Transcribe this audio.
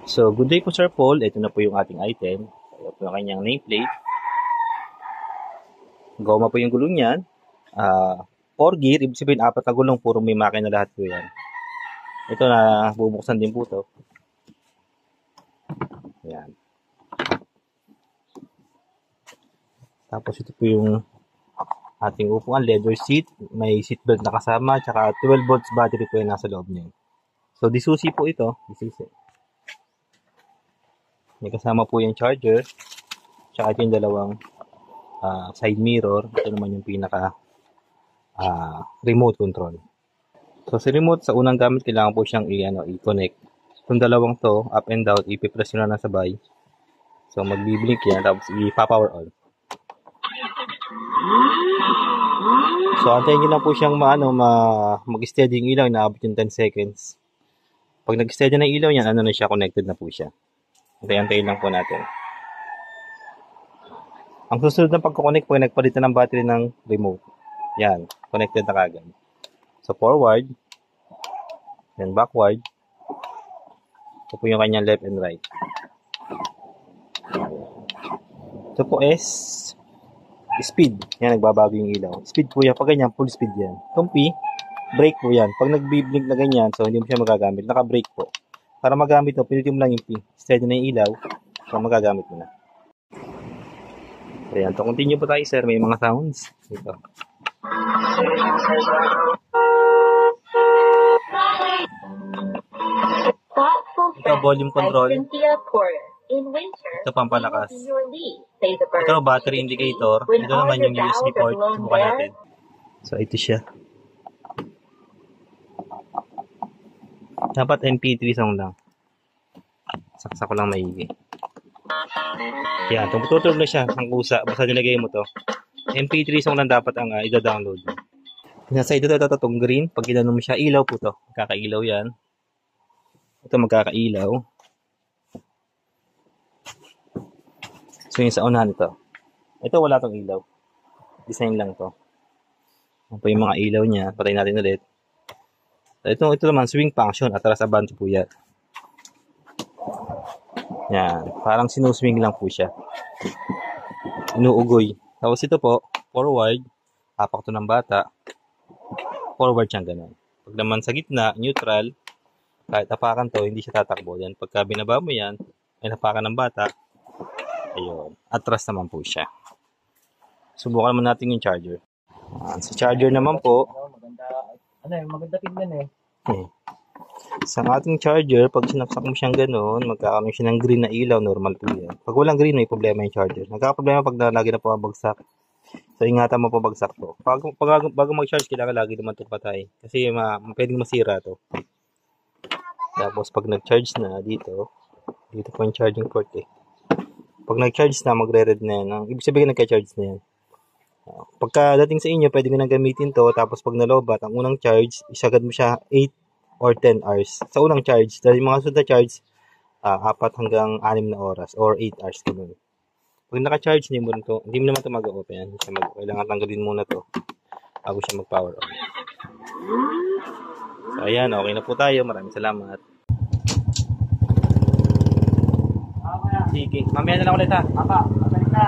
So, good day po Sir Paul. Ito na po yung ating item. Ito po yung kanyang nameplate. Goma po yung gulong niyan. 4 gear, ibig sabihin 4 na gulong, puro may makina lahat po yan. Ito na, bubuksan din po to. Yan. Tapos ito po yung ating upuan, leather seat. May seatbelt na kasama, tsaka 12 volts battery po yung nasa loob niya. So, disusi po ito. Disusi. May kasama po yung charger, tsaka ito yung dalawang side mirror. Ito naman yung pinaka remote control. So sa remote, sa unang gamit, kailangan po siyang i-connect. Itong dalawang to, up and down, ipipress nyo na sabay. So magbiblink yan, tapos ipa-power on. So antayin nyo lang po siyang mag-steady yung ilaw, inaabot yung 10 seconds. Pag nag-steady na yung ilaw yan, na siya, connected na po siya. Antayin lang po natin. Ang susunod ng pagkoconnect po ay nagpalitan ng battery ng remote. Yan, connected na kagad. So forward, then backward. Ito po yung kanyang left and right. Ito po is speed. Yan, nagbabago yung ilaw. Speed po yan. Pag ganyan, full speed yan. Itong P, brake po yan. Pag nagbi-blink na ganyan, so hindi mo siya magagamit. Naka-brake po. Para magamit mo, pinitin mo lang yung P. Steady na yung ilaw, so magagamit mo na. Ayan, to continue po tayo sir. May mga sounds. Ito. Ito, volume control. Ito, pampalakas. Ito, battery indicator. Ito naman yung USB port. Subukan natin. So, ito siya. Dapat MP3 song lang. Saksak ko lang maigi. Yan, tumutunog na siya ng kusa. Basta nilagay mo to. MP3 song lang dapat ang ida-download. Nasa ito itong green. Pag ginano mo siya, ilaw po to. Magkakailaw yan. Ito magkakailaw. So yung sa unahan ito. Ito wala tong ilaw. Design lang to. Ito po yung mga ilaw niya. Patayin natin ulit. Ito naman swing function. Atras abante po yan. Yan. Parang sinuswing lang po siya. Inuugoy. Tapos ito po, forward. Hapak to ng bata. Forward siyang ganun. Pag naman sa gitna, neutral. Kahit apakan to, hindi siya tatakbo. Yan. Pagka binaba mo yan, ay napakan ng bata. Ayun. Atras naman po siya. Subukan naman natin yung charger. Sa charger naman po. Maganda tingnan eh. Sa ating charger, pag sinaksak mo siyang gano'n, magkakaroon siya ng green na ilaw, normal po yan. Pag walang green, may problema yung charger. Nagkakaproblema pag lagi na pabagsak. So, ingatan mo pabagsak to. Bago mag-charge, kailangan lagi naman ito patay. Kasi pwedeng masira to. Tapos, pag nag-charge na dito po yung charging port eh. Pag nag-charge na, magre-red na yan. Ibig sabihin, nagka-charge na yan. Pagka dating sa inyo, pwede mo nang gamitin to. Tapos, pag nalobat, ang unang charge, isagad mo siya 8 or 10 hours. Sa unang charge, dahil mga sunod na charge, 4 hanggang 6 na oras or 8 hours naman. Pag naka-charge, hindi mo naman ito mag-open. Kailangan tanggalin muna to bago siya mag-power on. So, ayan, okay na po tayo. Maraming salamat. Sige, mamaya na lang ulit ha. Apa, balik na.